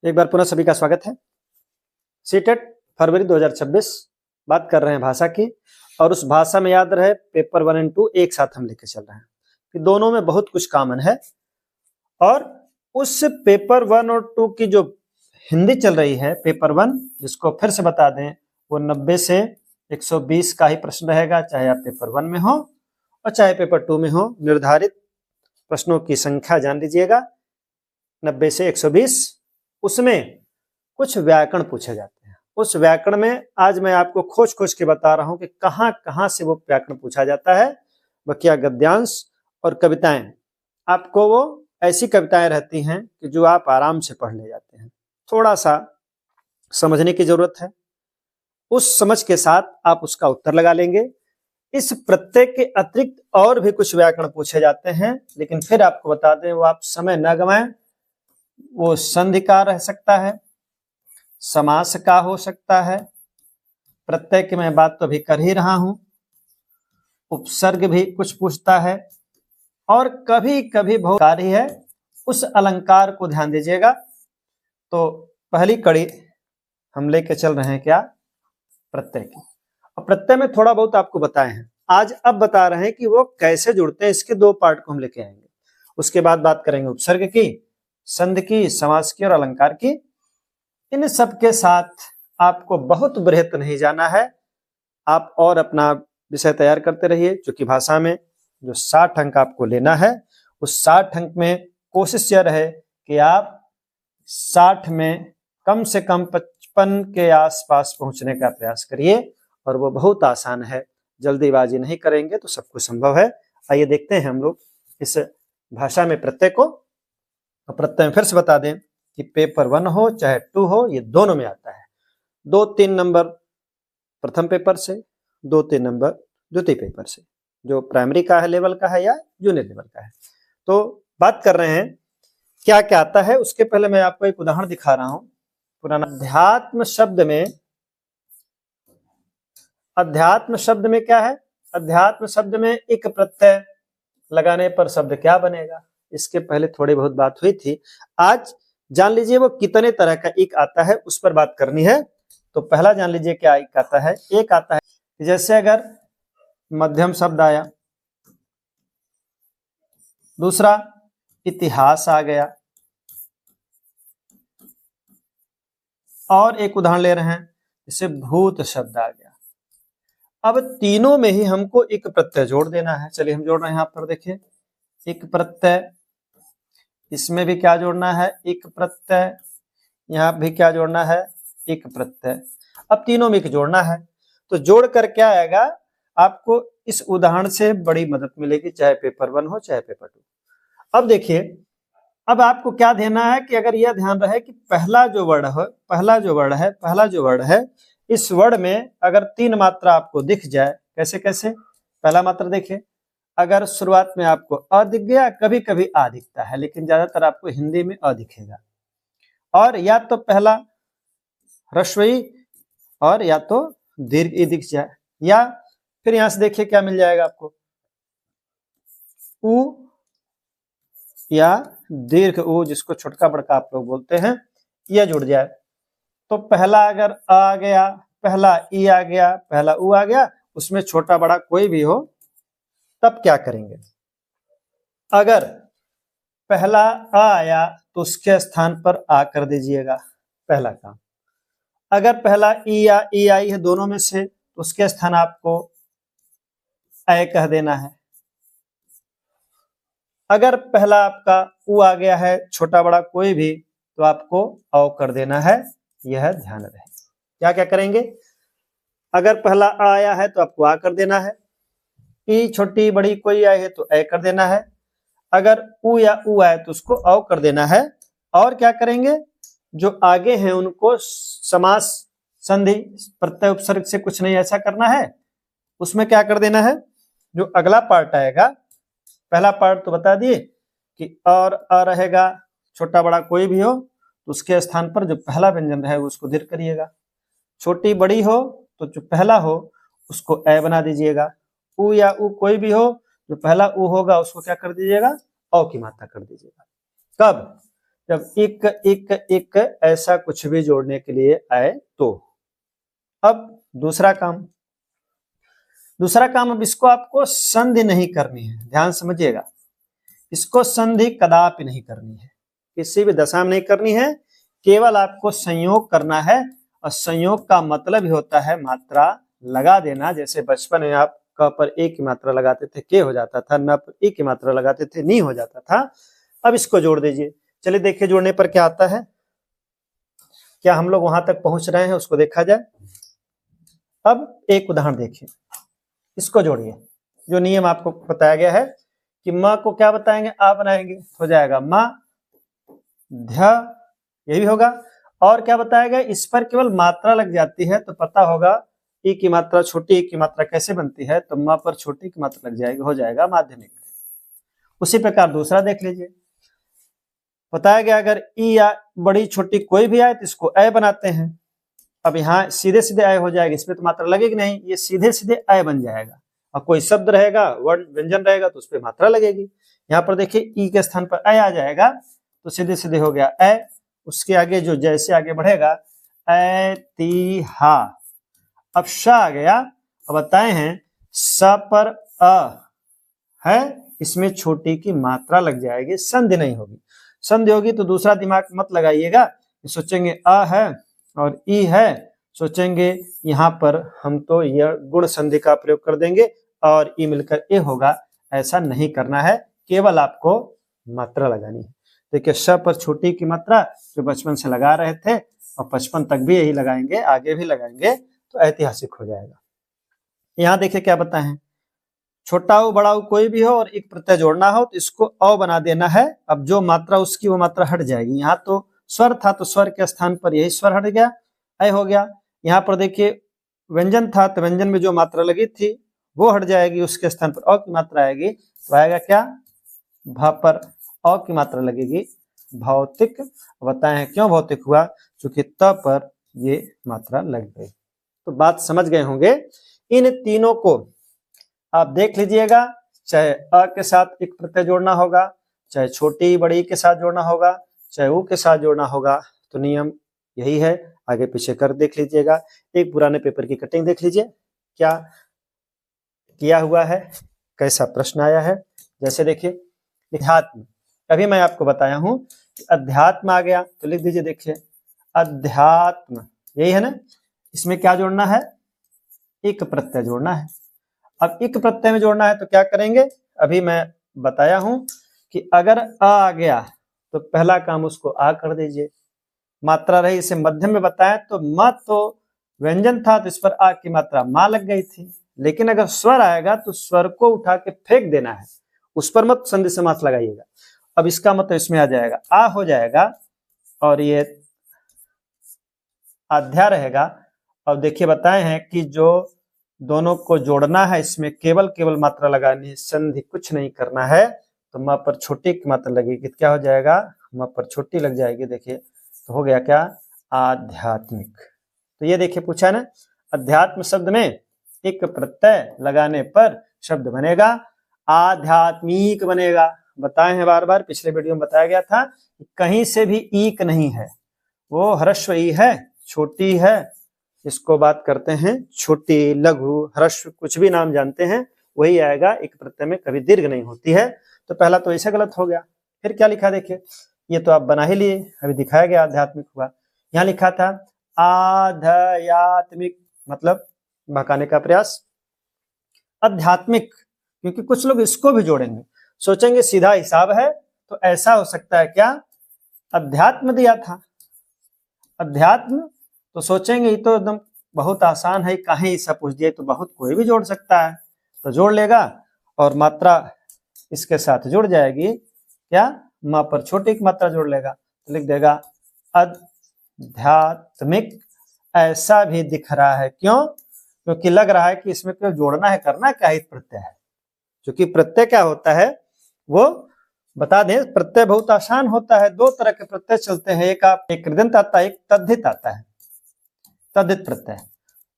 एक बार पुनः सभी का स्वागत है। सीटेट फरवरी 2026 बात कर रहे हैं भाषा की, और उस भाषा में याद रहे पेपर 1 और 2 एक साथ हम लेके चल रहे हैं कि दोनों में बहुत कुछ कॉमन है। और उस पेपर 1 और 2 की जो हिंदी चल रही है पेपर 1, जिसको फिर से बता दें, वो 90 से 120 का ही प्रश्न रहेगा, चाहे आप पेपर 1 में हो और चाहे पेपर 2 में हो। निर्धारित प्रश्नों की संख्या जान लीजिएगा 90 से 120। उसमें कुछ व्याकरण पूछे जाते हैं। उस व्याकरण में आज मैं आपको खोज खोज के बता रहा हूं कि कहां कहां से वो व्याकरण पूछा जाता है। वह क्या गद्यांश और कविताएं, आपको वो ऐसी कविताएं रहती हैं कि जो आप आराम से पढ़ ले जाते हैं। थोड़ा सा समझने की जरूरत है, उस समझ के साथ आप उसका उत्तर लगा लेंगे। इस प्रत्यय के अतिरिक्त और भी कुछ व्याकरण पूछे जाते हैं, लेकिन फिर आपको बता दें वो आप समय न गंवाएं। वो संधि का रह सकता है, समास का हो सकता है, प्रत्यय की मैं बात तो अभी कर ही रहा हूं, उपसर्ग भी कुछ पूछता है, और कभी कभी बहुत कार्य है। उस अलंकार को ध्यान दीजिएगा। तो पहली कड़ी हम लेके चल रहे हैं क्या, प्रत्यय की। और प्रत्यय में थोड़ा बहुत आपको बताए हैं, आज अब बता रहे हैं कि वो कैसे जुड़ते हैं। इसके दो पार्ट को हम लेके आएंगे। उसके बाद बात करेंगे उपसर्ग की, संधि की, समास की और अलंकार की। इन सब के साथ आपको बहुत बृहत नहीं जाना है। आप और अपना विषय तैयार करते रहिए, क्योंकि भाषा में जो 60 अंक आपको लेना है, उस 60 अंक में कोशिश यह रहे कि आप 60 में कम से कम 55 के आसपास पहुंचने का प्रयास करिए। और वो बहुत आसान है, जल्दीबाजी नहीं करेंगे तो सब कुछ संभव है। आइए देखते हैं हम लोग इस भाषा में प्रत्यय को। प्रत्यय में फिर से बता दें कि पेपर 1 हो चाहे 2 हो, ये दोनों में आता है। 2-3 नंबर प्रथम पेपर से, 2-3 नंबर द्वितीय पेपर से, जो प्राइमरी का है लेवल का है या जूनियर लेवल का है। तो बात कर रहे हैं क्या क्या आता है। उसके पहले मैं आपको एक उदाहरण दिखा रहा हूं पुराना। अध्यात्म शब्द में क्या है, अध्यात्म शब्द में एक प्रत्यय लगाने पर शब्द क्या बनेगा। इसके पहले थोड़ी बहुत बात हुई थी। आज जान लीजिए वो कितने तरह का एक आता है, उस पर बात करनी है। तो पहला जान लीजिए क्या एक आता है। एक आता है जैसे अगर मध्यम शब्द आया, दूसरा इतिहास आ गया, और एक उदाहरण ले रहे हैं जैसे भूत शब्द आ गया। अब तीनों में ही हमको एक प्रत्यय जोड़ देना है। चलिए हम जोड़ रहे हैं। यहाँ पर देखिए एक प्रत्यय, इसमें भी क्या जोड़ना है, एक प्रत्यय, यहाँ भी क्या जोड़ना है, एक प्रत्यय। अब तीनों में एक जोड़ना है। तो जोड़ कर क्या आएगा, आपको इस उदाहरण से बड़ी मदद मिलेगी, चाहे पेपर 1 हो चाहे पेपर 2। अब देखिए, अब आपको क्या देना है कि अगर यह ध्यान रहे कि पहला जो वर्ड है, इस वर्ड में अगर 3 मात्रा आपको दिख जाए, कैसे कैसे। पहला मात्रा देखिए, अगर शुरुआत में आपको अ दिख गया, कभी कभी आ दिखता है, लेकिन ज्यादातर आपको हिंदी में अ दिखेगा। और या तो पहला ह्रस्व ई और या तो दीर्घ ई दिख जाए, या फिर यहां से देखिए क्या मिल जाएगा आपको, उ या दीर्घ उ, जिसको छोटका बड़का आप लोग बोलते हैं, यह जुड़ जाए। तो पहला अगर अ आ गया, पहला ई आ गया, पहला उ आ गया, उसमें छोटा बड़ा कोई भी हो, तब क्या करेंगे। अगर पहला आ आया तो उसके स्थान पर आ कर दीजिएगा, पहला काम। अगर पहला ई या ई आई है, दोनों में से, तो उसके स्थान आपको ऐ कह देना है। अगर पहला आपका उ आ गया है, छोटा बड़ा कोई भी, तो आपको औ कर देना है। यह ध्यान रहे। क्या क्या करेंगे, अगर पहला आ आया है तो आपको आ कर देना है, ई छोटी बड़ी कोई आई है तो ऐ कर देना है, अगर उ या उ आए तो उसको औ कर देना है। और क्या करेंगे, जो आगे हैं उनको समास, संधि, प्रत्यय, उपसर्ग से कुछ नहीं ऐसा करना है। उसमें क्या कर देना है, जो अगला पार्ट आएगा, पहला पार्ट तो बता दिए कि और अ रहेगा, छोटा बड़ा कोई भी हो तो उसके स्थान पर जो पहला व्यंजन रहे उसको दीर्घ करिएगा। छोटी बड़ी हो तो जो पहला हो उसको ऐ बना दीजिएगा। उ या उ कोई भी हो, जो पहला उ होगा उसको क्या कर दीजिएगा, औ की मात्रा कर दीजिएगा। कब, जब इक इक इक ऐसा कुछ भी जोड़ने के लिए आए तो। अब दूसरा काम अब इसको आपको संधि नहीं करनी है, ध्यान समझिएगा। इसको संधि कदापि नहीं करनी है, किसी भी दशा में नहीं करनी है, केवल आपको संयोग करना है। और संयोग का मतलब ही होता है मात्रा लगा देना। जैसे बचपन में आप क पर ए की मात्रा लगाते थे के हो जाता था, न पर ई की मात्रा लगाते थे नी हो जाता था। अब इसको जोड़ दीजिए। चलिए देखिए जोड़ने पर क्या आता है, क्या हम लोग वहां तक पहुंच रहे हैं उसको देखा जाए। अब एक उदाहरण देखिए, इसको जोड़िए। जो नियम आपको बताया गया है कि म को क्या बताएंगे, आ बनाएंगे, हो जाएगा मा ध्या, यही भी होगा। और क्या बताया गया, इस पर केवल मात्रा लग जाती है तो पता होगा ई की मात्रा छोटी ई की मात्रा कैसे बनती है, तो म पर छोटी की मात्रा लग जाएगी, हो जाएगा माध्यमिक। उसी प्रकार दूसरा देख लीजिए, बताया गया अगर ई या बड़ी छोटी कोई भी आए तो इसको अ बनाते हैं। अब यहाँ सीधे सीधे अ हो जाएगा, इसमें तो मात्रा लगेगी नहीं, ये सीधे सीधे अ बन जाएगा। और कोई शब्द रहेगा, वर्ण व्यंजन रहेगा तो उस पर मात्रा लगेगी। यहाँ पर देखिए ई के स्थान पर अ आ जाएगा तो सीधे सीधे हो गया अ। उसके आगे जो जैसे आगे बढ़ेगा ऐतिहा। अब श आ गया। अब बताए हैं स पर अ है, इसमें छोटी की मात्रा लग जाएगी, संधि नहीं होगी। संधि होगी तो दूसरा दिमाग मत लगाइएगा, सोचेंगे अ है और ई है, सोचेंगे यहाँ पर हम तो यह गुण संधि का प्रयोग कर देंगे और ई मिलकर ए होगा। ऐसा नहीं करना है, केवल आपको मात्रा लगानी है। देखिए श पर छोटी की मात्रा जो बचपन से लगा रहे थे और 55 तक भी यही लगाएंगे, आगे भी लगाएंगे तो ऐतिहासिक हो जाएगा। यहाँ देखिए क्या बताए हैं, छोटा हो बड़ा हो कोई भी हो और एक प्रत्यय जोड़ना हो तो इसको अ बना देना है। अब जो मात्रा उसकी वो मात्रा हट जाएगी। यहाँ तो स्वर था तो स्वर के स्थान पर यही स्वर हट गया, अ हो गया। यहाँ पर देखिए व्यंजन था तो व्यंजन में जो मात्रा लगी थी वो हट जाएगी, उसके स्थान पर अ की मात्रा आएगी तो आएगा क्या, भ पर अ की मात्रा लगेगी, भौतिक। बताए हैं क्यों भौतिक हुआ, क्योंकि त पर ये मात्रा लग गई। तो बात समझ गए होंगे। इन तीनों को आप देख लीजिएगा, चाहे अ के साथ एक प्रत्यय जोड़ना होगा, चाहे छोटी बड़ी के साथ जोड़ना होगा, चाहे ऊ के साथ जोड़ना होगा, तो नियम यही है। आगे पीछे कर देख लीजिएगा। एक पुराने पेपर की कटिंग देख लीजिए क्या किया हुआ है, कैसा प्रश्न आया है। जैसे देखिए अध्यात्म, अभी मैं आपको बताया हूं कि अध्यात्म आ गया तो लिख दीजिए, देखिए अध्यात्म यही है ना, इसमें क्या जोड़ना है, एक प्रत्यय जोड़ना है। अब एक प्रत्यय में जोड़ना है तो क्या करेंगे, अभी मैं बताया हूं कि अगर आ गया तो पहला काम उसको आ कर दीजिए। मात्रा रही, इसे मध्यम में बताया तो म तो व्यंजन था तो इस पर आ की मात्रा मा लग गई थी, लेकिन अगर स्वर आएगा तो स्वर को उठा के फेंक देना है, उस पर मत संधि समास लगाइएगा। अब इसका मतलब इसमें आ जाएगा आ हो जाएगा और ये अध्या रहेगा। अब देखिए बताए हैं कि जो दोनों को जोड़ना है इसमें केवल मात्रा लगानी है, संधि कुछ नहीं करना है। तो म पर छोटी की मात्रा लगेगी, क्या हो जाएगा, म पर छोटी लग जाएगी। देखिए तो हो गया क्या, आध्यात्मिक। तो ये देखिए पूछा है ना, अध्यात्म शब्द में एक प्रत्यय लगाने पर शब्द बनेगा आध्यात्मिक बनेगा। बताए हैं बार बार, पिछले वीडियो में बताया गया था कि कहीं से भी ईक नहीं है, वो ह्रस्व ई है, छोटी है, इसको बात करते हैं छोटी, लघु, ह्रस्व, कुछ भी नाम जानते हैं वही आएगा। एक प्रत्यय में कभी दीर्घ नहीं होती है। तो पहला तो ऐसे गलत हो गया। फिर क्या लिखा देखिए, ये तो आप बना ही लिए, अभी दिखाया गया आध्यात्मिक हुआ। यहाँ लिखा था आध्यात्मिक, मतलब भकाने का प्रयास। आध्यात्मिक, क्योंकि कुछ लोग इसको भी जोड़ेंगे, सोचेंगे सीधा हिसाब है, तो ऐसा हो सकता है क्या, अध्यात्म दिया था, अध्यात्म, तो सोचेंगे ये तो एकदम बहुत आसान है, कहीं ऐसा पूछ दिए तो बहुत कोई भी जोड़ सकता है, तो जोड़ लेगा और मात्रा इसके साथ जुड़ जाएगी, क्या, मां पर छोटी की मात्रा जोड़ लेगा तो लिख देगा आध्यात्मिक। ऐसा भी दिख रहा है, क्यों, क्योंकि लग रहा है कि इसमें क्यों जोड़ना है, करना क्या है, प्रत्यय है। क्योंकि प्रत्यय क्या होता है वो बता दें, प्रत्यय बहुत आसान होता है। दो तरह के प्रत्यय चलते हैं, एक कृदंत आता है, एक तद्धित आता है, तद्धित प्रत्यय।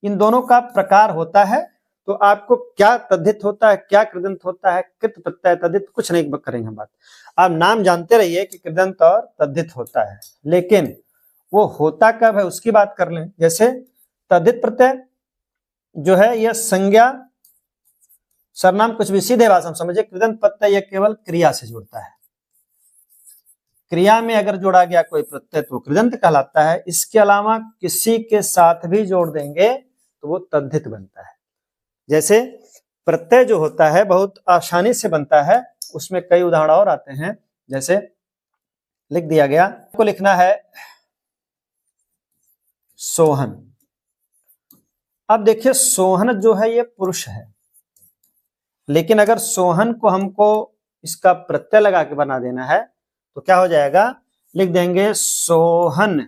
इन दोनों का प्रकार होता है तो आपको क्या तद्धित होता है, क्या कृदंत होता है, कृत प्रत्यय तद्धित कुछ नहीं करेंगे हम बात। आप नाम जानते रहिए कि कृदंत और तद्धित होता है, लेकिन वो होता कब है उसकी बात कर लें। जैसे तद्धित प्रत्यय जो है यह संज्ञा सर्वनाम कुछ भी सीधे भाषा में समझिए। कृदंत प्रत्यय यह केवल क्रिया से जुड़ता है। क्रिया में अगर जोड़ा गया कोई प्रत्यय तो कृदंत कहलाता है। इसके अलावा किसी के साथ भी जोड़ देंगे तो वो तद्धित बनता है। जैसे प्रत्यय जो होता है बहुत आसानी से बनता है, उसमें कई उदाहरण और आते हैं। जैसे लिख दिया गया, को लिखना है सोहन। अब देखिए सोहन जो है ये पुरुष है, लेकिन अगर सोहन को हमको इसका प्रत्यय लगा के बना देना है तो क्या हो जाएगा, लिख देंगे सोहन।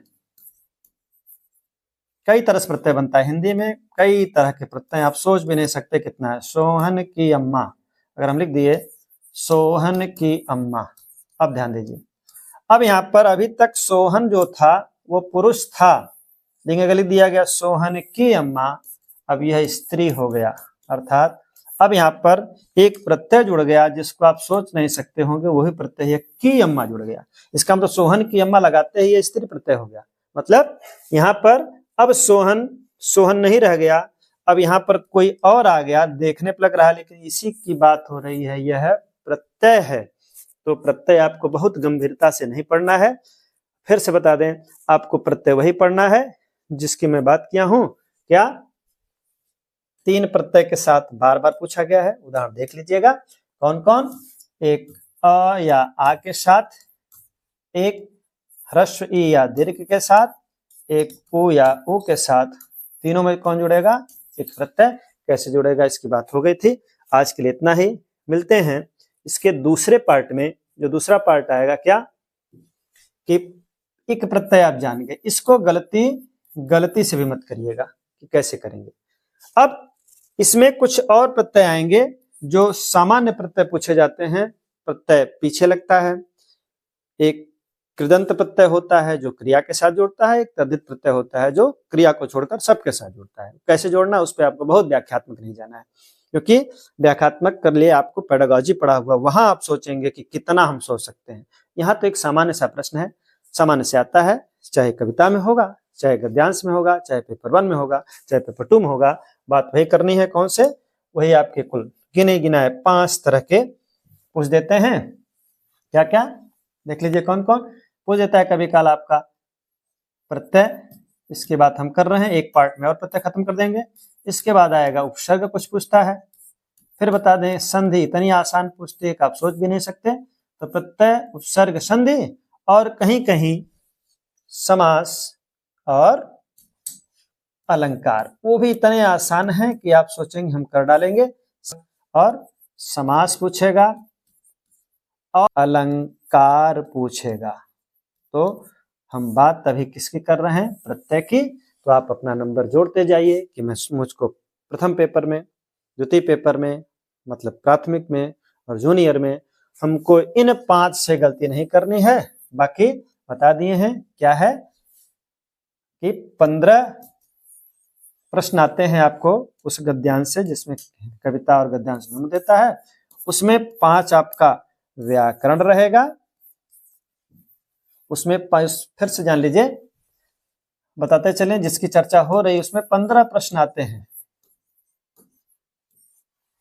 कई तरह से प्रत्यय बनता है हिंदी में, कई तरह के प्रत्यय आप सोच भी नहीं सकते कितना है। सोहन की अम्मा, अगर हम लिख दिए सोहन की अम्मा। अब ध्यान दीजिए, अब यहाँ पर अभी तक सोहन जो था वो पुरुष था, लेकिन अगर लिख दिया गया सोहन की अम्मा, अब यह स्त्री हो गया। अर्थात अब यहाँ पर एक प्रत्यय जुड़ गया जिसको आप सोच नहीं सकते होंगे, वही प्रत्यय है की अम्मा जुड़ गया। इसका मतलब सोहन की अम्मा लगाते ही ये स्त्री प्रत्यय हो गया। मतलब यहाँ पर अब सोहन सोहन नहीं रह गया, अब यहाँ पर कोई और आ गया। देखने पर लग रहा है लेकिन इसी की बात हो रही है, यह प्रत्यय है। तो प्रत्यय आपको बहुत गंभीरता से नहीं पढ़ना है। फिर से बता दें, आपको प्रत्यय वही पढ़ना है जिसकी मैं बात किया हूं। क्या 3 प्रत्यय के साथ बार बार पूछा गया है। उदाहरण देख लीजिएगा कौन कौन। एक अ या आ के साथ, एक ह्रस्व ई या दीर्घ के साथ, एक उ या उ के साथ। तीनों में कौन जुड़ेगा, एक प्रत्यय। कैसे जुड़ेगा इसकी बात हो गई थी। आज के लिए इतना ही, मिलते हैं इसके दूसरे पार्ट में। जो दूसरा पार्ट आएगा क्या कि एक प्रत्यय आप जान गए, इसको गलती से भी मत करिएगा कि कैसे करेंगे। अब इसमें कुछ और प्रत्यय आएंगे जो सामान्य प्रत्यय पूछे जाते हैं। प्रत्यय पीछे लगता है। एक कृदंत प्रत्यय होता है जो क्रिया के साथ जोड़ता है, एक तद्धित प्रत्यय होता है जो क्रिया को छोड़कर सबके साथ जोड़ता है। कैसे जोड़ना उस पर आपको बहुत व्याख्यात्मक नहीं जाना है, क्योंकि व्याख्यात्मक कर लिए आपको पेडागॉजी पढ़ा हुआ, वहां आप सोचेंगे कि कितना हम सोच सकते हैं। यहाँ तो एक सामान्य सा प्रश्न है, सामान्य से आता है, चाहे कविता में होगा, चाहे गद्यांश में होगा, चाहे पेपर 1 में होगा, चाहे पेपर 2 में होगा। बात वही करनी है। कौन से, वही आपके कुल गिने गिनाए 5 तरह के पूछ देते हैं। क्या क्या देख लीजिए कौन कौन पूछ देता है। कभी काल आपका प्रत्यय, इसके बाद हम कर रहे हैं एक पार्ट में और प्रत्यय खत्म कर देंगे। इसके बाद आएगा उपसर्ग, कुछ पूछता है। फिर बता दें संधि, इतनी आसान पूछते हैं कि आप सोच भी नहीं सकते। तो प्रत्यय, उपसर्ग, संधि और कहीं कहीं समास और अलंकार, वो भी इतने आसान हैं कि आप सोचेंगे हम कर डालेंगे। और समास पूछेगा और अलंकार पूछेगा। तो हम बात तभी किसकी कर रहे हैं, प्रत्यय की। तो आप अपना नंबर जोड़ते जाइए कि मैं मुझको प्रथम पेपर में, द्वितीय पेपर में, मतलब प्राथमिक में और जूनियर में हमको इन 5 से गलती नहीं करनी है। बाकी बता दिए हैं क्या है कि 15 प्रश्न आते हैं आपको उस गद्यांश से जिसमें कविता और गद्यांश दोनों देता है। उसमें 5 आपका व्याकरण रहेगा। उसमें फिर से जान लीजिए, बताते चलें जिसकी चर्चा हो रही उसमें 15 प्रश्न आते हैं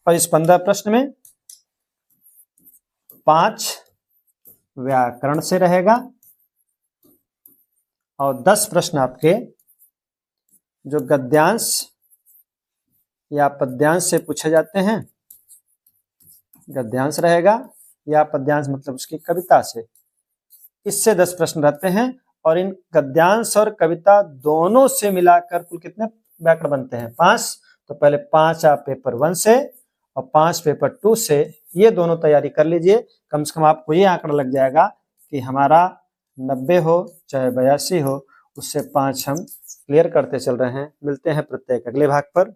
और इस 15 प्रश्न में 5 व्याकरण से रहेगा और 10 प्रश्न आपके जो गद्यांश या पद्यांश से पूछे जाते हैं। गद्यांश रहेगा या पद्यांश मतलब उसकी कविता से, इससे 10 प्रश्न रहते हैं। और इन गद्यांश और कविता दोनों से मिलाकर कुल कितने व्याकरण बनते हैं, 5। तो पहले 5 आप पेपर 1 से और 5 पेपर 2 से, ये दोनों तैयारी कर लीजिए। कम से कम आपको ये आंकड़ा लग जाएगा कि हमारा 90 हो चाहे 82 हो, उससे 5 हम क्लियर करते चल रहे हैं। मिलते हैं प्रत्येक अगले भाग पर।